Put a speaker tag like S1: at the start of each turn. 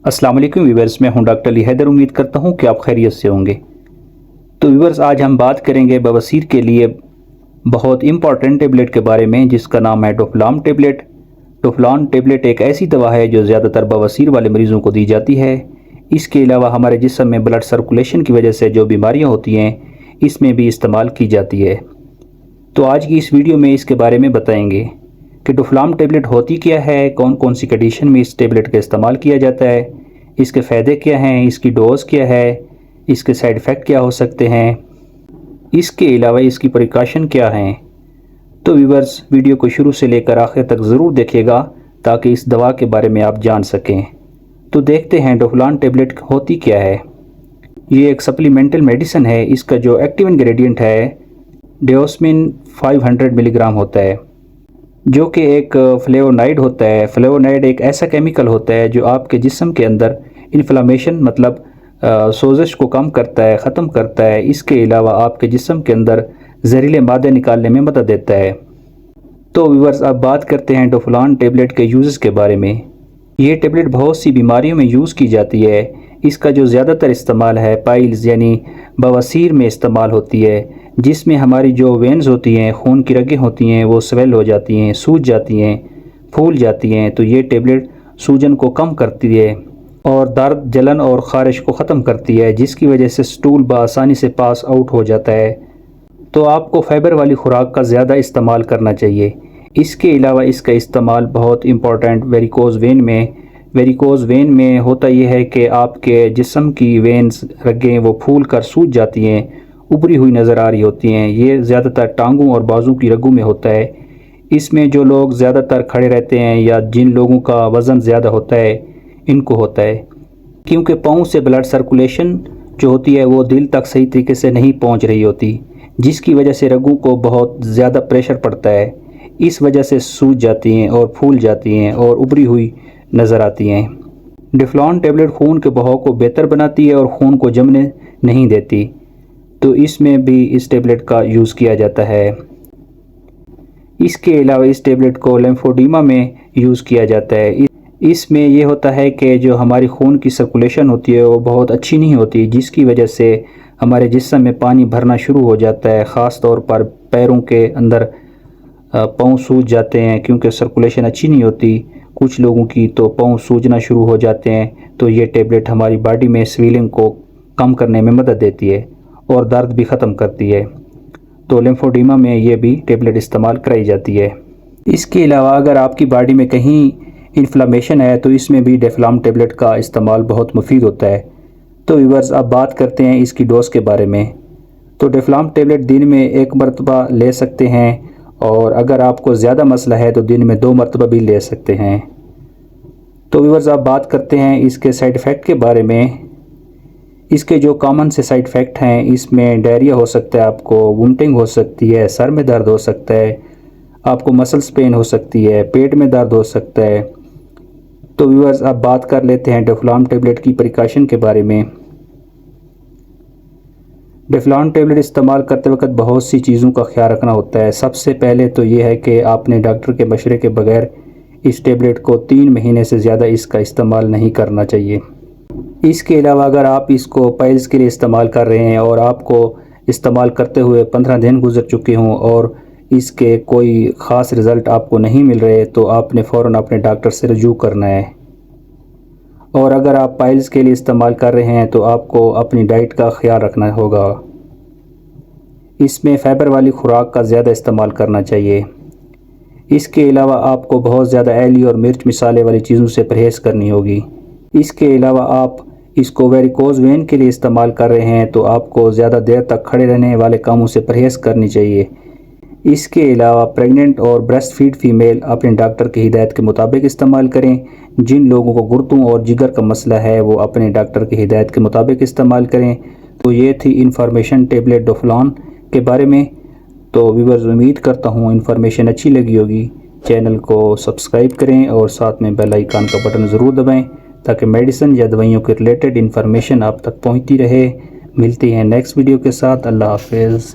S1: अस्सलाम वालेकुम व्यूअर्स, मैं हूं डॉक्टर अली हैदर। उम्मीद करता हूं कि आप खैरियत से होंगे। तो व्यूअर्स, आज हम बात करेंगे बवासीर के लिए बहुत इंपॉर्टेंट टेबलेट के बारे में, जिसका नाम है डोफलाम टेबलेट। डोफलाम टेबलेट एक ऐसी दवा है जो ज़्यादातर बवासीर वाले मरीज़ों को दी जाती है। इसके अलावा हमारे जिस्म में ब्लड सर्कुलेशन की वजह से जो बीमारियाँ होती हैं, इसमें भी इस्तेमाल की जाती है। तो आज की इस वीडियो में इसके बारे में बताएंगे कि डोफलाम टेबलेट होती क्या है, कौन कौन सी कंडीशन में इस टेबलेट का इस्तेमाल किया जाता है, इसके फ़ायदे क्या हैं, इसकी डोज़ क्या है, इसके साइड इफ़ेक्ट क्या हो सकते हैं, इसके अलावा इसकी प्रिकॉशन क्या हैं। तो व्यूअर्स, वीडियो को शुरू से लेकर आखिर तक ज़रूर देखिएगा ताकि इस दवा के बारे में आप जान सकें। तो देखते हैं डोफलाम टेबलेट होती क्या है। ये एक सप्लीमेंटल मेडिसिन है। इसका जो एक्टिव इंग्रेडिएंट है डेओस्मिन 500 मिलीग्राम होता है, जो कि एक फ्लेवोनाइड होता है। फ्लेवोनाइड एक ऐसा केमिकल होता है जो आपके जिस्म के अंदर इन्फ्लामेशन मतलब सोजिश को कम करता है, ख़त्म करता है। इसके अलावा आपके जिस्म के अंदर जहरीले मादे निकालने में मदद देता है। तो व्यूअर्स, अब बात करते हैं डोफलाम टेबलेट के यूज़ के बारे में। ये टेबलेट बहुत सी बीमारियों में यूज़ की जाती है। इसका जो ज़्यादातर इस्तेमाल है पाइल्स यानी बवासीर में इस्तेमाल होती है, जिसमें हमारी जो वेन्स होती हैं, खून की रगें होती हैं, वो स्वेल हो जाती हैं, सूज जाती हैं, फूल जाती हैं। तो ये टेबलेट सूजन को कम करती है और दर्द, जलन और ख़ारिश को ख़त्म करती है, जिसकी वजह से स्टूल बआसानी से पास आउट हो जाता है। तो आपको फाइबर वाली खुराक का ज़्यादा इस्तेमाल करना चाहिए। इसके अलावा इसका इस्तेमाल बहुत इम्पॉर्टेंट वेरिकोज़ वेन में होता यह है कि आपके जिस्म की वेन्स रगें वो फूल कर सूज जाती हैं, उभरी हुई नज़र आ रही होती हैं। ये ज़्यादातर टांगों और बाजू की रगों में होता है। इसमें जो लोग ज़्यादातर खड़े रहते हैं या जिन लोगों का वज़न ज़्यादा होता है, इनको होता है, क्योंकि पाँव से ब्लड सर्कुलेशन जो होती है वो दिल तक सही तरीके से नहीं पहुंच रही होती, जिसकी वजह से रगों को बहुत ज़्यादा प्रेशर पड़ता है। इस वजह से सूज जाती हैं और फूल जाती हैं और उभरी हुई नज़र आती हैं। डोफलाम टेबलेट खून के बहाव को बेहतर बनाती है और खून को जमने नहीं देती। तो इसमें भी इस टेबलेट का यूज़ किया जाता है। इसके अलावा इस टेबलेट को लिम्फोडीमा में यूज़ किया जाता है। इसमें यह होता है कि जो हमारी खून की सर्कुलेशन होती है वो बहुत अच्छी नहीं होती, जिसकी वजह से हमारे जिस्म में पानी भरना शुरू हो जाता है। ख़ास तौर पर पैरों के अंदर पाँव सूज जाते हैं, क्योंकि सर्कुलेशन अच्छी नहीं होती कुछ लोगों की, तो पाँव सूजना शुरू हो जाते हैं। तो ये टेबलेट हमारी बॉडी में स्वेलिंग को कम करने में मदद देती है और दर्द भी ख़त्म करती है। तो लिम्फोडीमा में ये भी टेबलेट इस्तेमाल कराई जाती है। इसके अलावा अगर आपकी बॉडी में कहीं इन्फ्लामेशन है तो इसमें भी डोफलाम टेबलेट का इस्तेमाल बहुत मुफीद होता है। तो व्यूअर्स, अब बात करते हैं इसकी डोज के बारे में। तो डोफलाम टेबलेट दिन में 1 मरतबा ले सकते हैं, और अगर आपको ज़्यादा मसला है तो दिन में 2 मरतबा भी ले सकते हैं। तो व्यूअर्स, अब बात करते हैं इसके साइड इफ़ेक्ट के बारे में। इसके जो कॉमन से साइड इफ़ेक्ट हैं, इसमें डायरिया हो सकता है, आपको वोमिटिंग हो सकती है, सर में दर्द हो सकता है, आपको मसल्स पेन हो सकती है, पेट में दर्द हो सकता है। तो व्यूअर्स, अब बात कर लेते हैं डोफलाम टेबलेट की प्रिकॉशन के बारे में। डोफलाम टेबलेट इस्तेमाल करते वक्त बहुत सी चीज़ों का ख्याल रखना होता है। सबसे पहले तो ये है कि आपने डॉक्टर के मशवरे के बगैर इस टेबलेट को 3 महीने से ज़्यादा इसका इस्तेमाल नहीं करना चाहिए। इसके अलावा अगर आप इसको पाइल्स के लिए इस्तेमाल कर रहे हैं और आपको इस्तेमाल करते हुए 15 दिन गुजर चुके हों और इसके कोई ख़ास रिज़ल्ट आपको नहीं मिल रहे, तो आपने फ़ौरन अपने डॉक्टर से रजू करना है। और अगर आप पाइल्स के लिए इस्तेमाल कर रहे हैं तो आपको अपनी डाइट का ख्याल रखना होगा। इसमें फाइबर वाली खुराक का ज़्यादा इस्तेमाल करना चाहिए। इसके अलावा आपको बहुत ज़्यादा ऑयली और मिर्च मसाले वाली चीज़ों से परहेज़ करनी होगी। इसके अलावा आप इसको वेरिकोज़ वेन के लिए इस्तेमाल कर रहे हैं तो आपको ज़्यादा देर तक खड़े रहने वाले कामों से परहेज़ करनी चाहिए। इसके अलावा प्रेग्नेंट और ब्रेस्ट फीड फ़ीमेल अपने डॉक्टर की हिदायत के मुताबिक इस्तेमाल करें। जिन लोगों को गुर्दों और जिगर का मसला है वो अपने डॉक्टर की हिदायत के मुताबिक इस्तेमाल करें। तो ये थी इन्फॉर्मेशन टेबलेट डोफलाम के बारे में। तो व्यूअर्स, उम्मीद करता हूँ इन्फॉर्मेशन अच्छी लगी होगी। चैनल को सब्सक्राइब करें और साथ में बेल आइकन का बटन ज़रूर दबाएँ ताकि मेडिसिन या दवाइयों के रिलेटेड इन्फॉर्मेशन आप तक पहुँचती रहे। मिलती हैं नेक्स्ट वीडियो के साथ। अल्लाह हाफ़िज़।